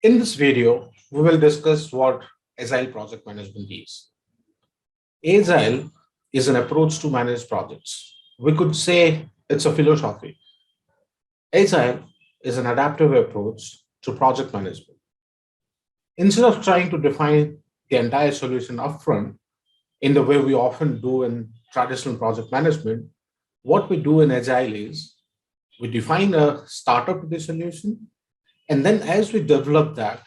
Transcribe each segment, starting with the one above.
In this video, we will discuss what Agile Project Management is. Agile is an approach to manage projects. We could say it's a philosophy. Agile is an adaptive approach to project management. Instead of trying to define the entire solution upfront in the way we often do in traditional project management, what we do in Agile is we define a startup to the solution. And then as we develop that,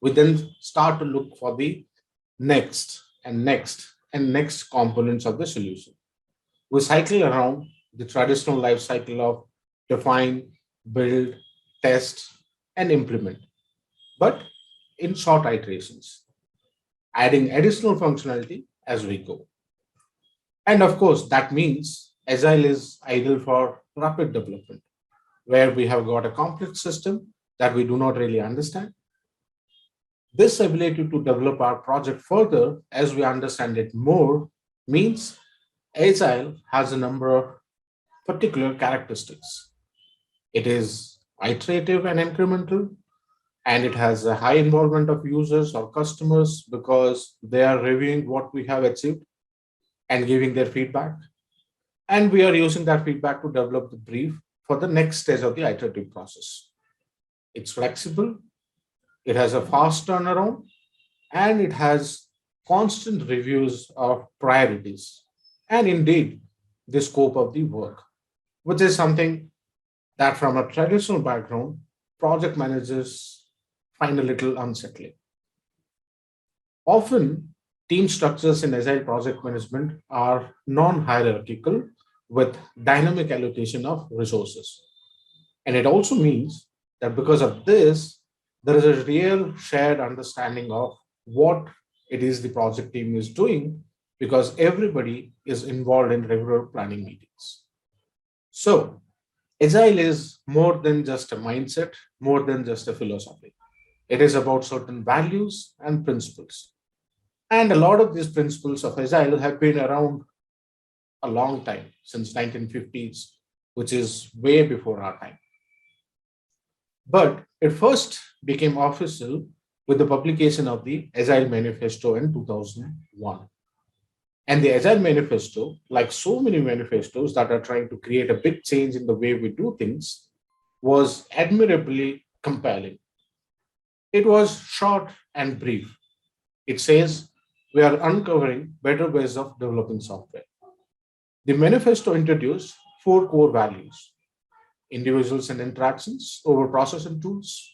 we then start to look for the next and next and next components of the solution. We cycle around the traditional life cycle of define, build, test, and implement, but in short iterations, adding additional functionality as we go. And of course, that means Agile is ideal for rapid development, where we have got a complex system that we do not really understand. This ability to develop our project further as we understand it more means Agile has a number of particular characteristics. It is iterative and incremental, and it has a high involvement of users or customers because they are reviewing what we have achieved and giving their feedback. And we are using that feedback to develop the brief for the next stage of the iterative process. It's flexible, it has a fast turnaround, and it has constant reviews of priorities and indeed the scope of the work, which is something that from a traditional background, project managers find a little unsettling. Often, team structures in agile project management are non hierarchical with dynamic allocation of resources. And it also means that because of this, there is a real shared understanding of what it is the project team is doing because everybody is involved in regular planning meetings. So, Agile is more than just a mindset, more than just a philosophy. It is about certain values and principles. And a lot of these principles of Agile have been around a long time, since 1950s, which is way before our time. But it first became official with the publication of the Agile Manifesto in 2001. And the Agile Manifesto, like so many manifestos that are trying to create a big change in the way we do things, was admirably compelling. It was short and brief. It says, we are uncovering better ways of developing software. The manifesto introduced four core values: individuals and interactions over process and tools,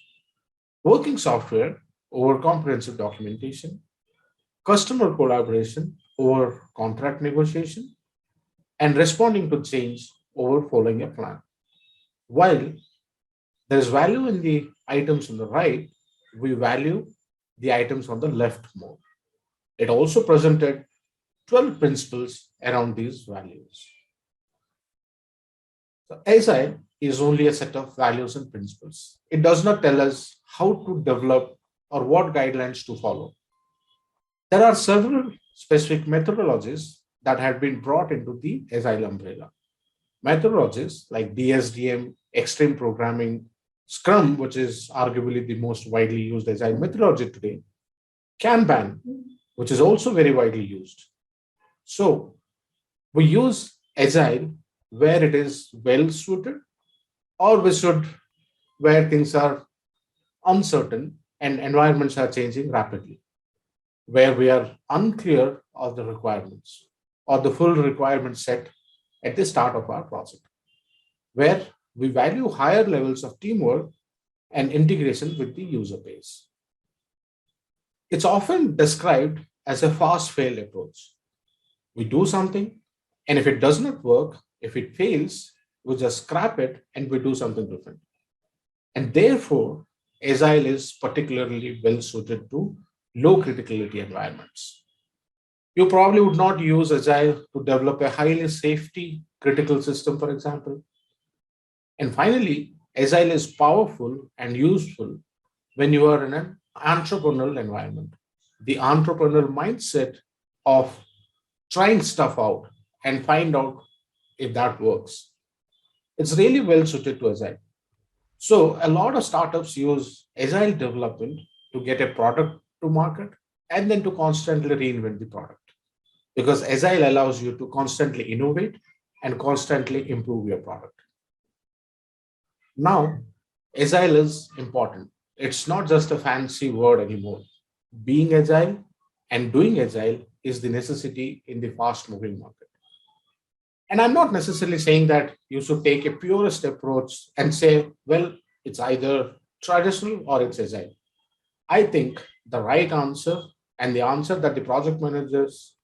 working software over comprehensive documentation, customer collaboration over contract negotiation, and responding to change over following a plan. While there is value in the items on the right, we value the items on the left more. It also presented 12 principles around these values. So, SI is only a set of values and principles. It does not tell us how to develop or what guidelines to follow. There are several specific methodologies that have been brought into the Agile umbrella. Methodologies like DSDM, extreme programming, Scrum, which is arguably the most widely used Agile methodology today, Kanban, which is also very widely used. So we use Agile where it is well suited, or we should where things are uncertain and environments are changing rapidly, where we are unclear of the requirements or the full requirement set at the start of our project, where we value higher levels of teamwork and integration with the user base. It's often described as a fast fail approach. We do something, and if it does not work, if it fails, we just scrap it and we do something different. And therefore, Agile is particularly well suited to low criticality environments. You probably would not use Agile to develop a highly safety critical system, for example. And finally, Agile is powerful and useful when you are in an entrepreneurial environment. The entrepreneurial mindset of trying stuff out and find out if that works. It's really well suited to Agile. So a lot of startups use agile development to get a product to market and then to constantly reinvent the product, because agile allows you to constantly innovate and constantly improve your product. Now, agile is important. It's not just a fancy word anymore. Being agile and doing agile is the necessity in the fast moving market. And I'm not necessarily saying that you should take a purist approach and say, well, it's either traditional or it's agile. I think the right answer and the answer that the project managers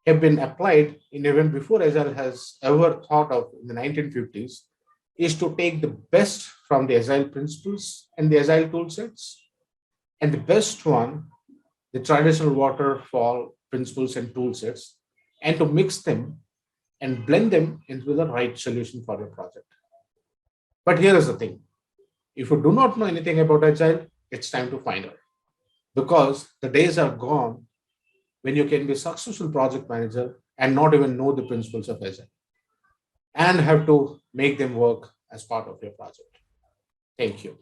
have been applied in even before Agile has ever thought of in the 1950s is to take the best from the Agile principles and the Agile tool sets, and the best one, the traditional waterfall principles and tool sets, and to mix them and blend them into the right solution for your project. But here is the thing, if you do not know anything about Agile, it's time to find out, because the days are gone when you can be a successful project manager and not even know the principles of Agile and have to make them work as part of your project. Thank you.